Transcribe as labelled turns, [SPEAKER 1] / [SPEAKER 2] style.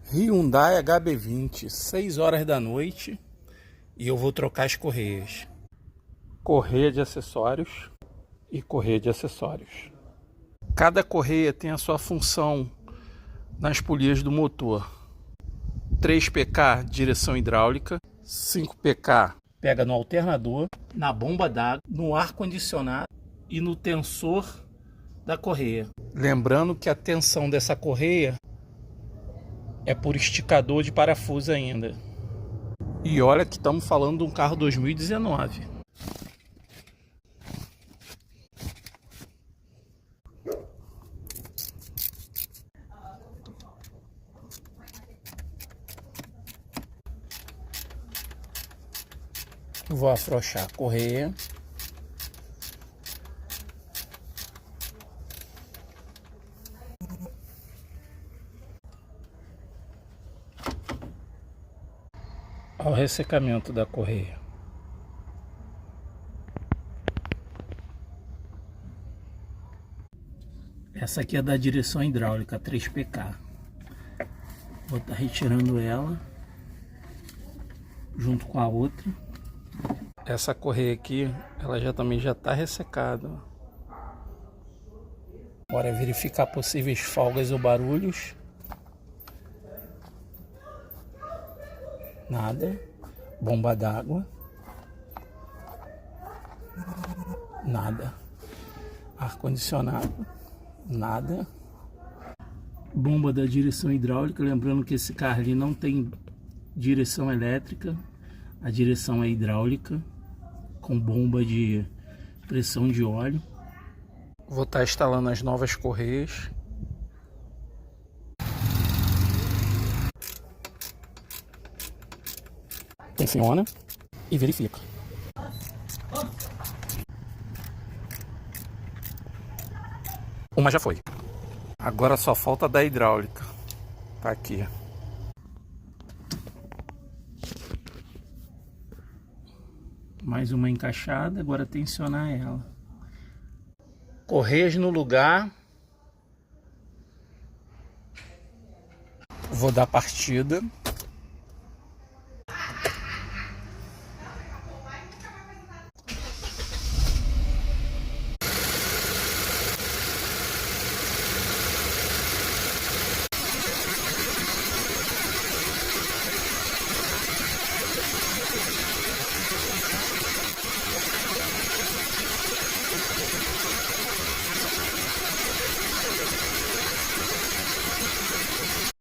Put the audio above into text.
[SPEAKER 1] Hyundai HB20, 6 horas da noite, e eu vou trocar as correias. Correia de acessórios e correia de acessórios. Cada correia tem a sua função nas polias do motor. 3 PK direção hidráulica, 5 PK pega no alternador, na bomba d'água, no ar-condicionado e no tensor da correia. Lembrando que a tensão dessa correia é por esticador de parafuso ainda. E olha que estamos falando de um carro 2019. Vou afrouxar a correia. Ao ressecamento da correia. Essa aqui é da direção hidráulica 3 PK. Vou estar retirando ela junto com a outra. Essa correia aqui, ela também já está ressecada. Bora verificar possíveis folgas ou barulhos. Nada. Bomba d'água. Nada. Ar-condicionado. Nada. Bomba da direção hidráulica. Lembrando que esse carro ali não tem direção elétrica. A direção é hidráulica, com bomba de pressão de óleo. Vou estar instalando as novas correias. Tensiona e verifica. Uma já foi. Agora só falta da hidráulica. Tá aqui. Mais uma encaixada, agora tensionar ela. Correias no lugar. Vou dar partida.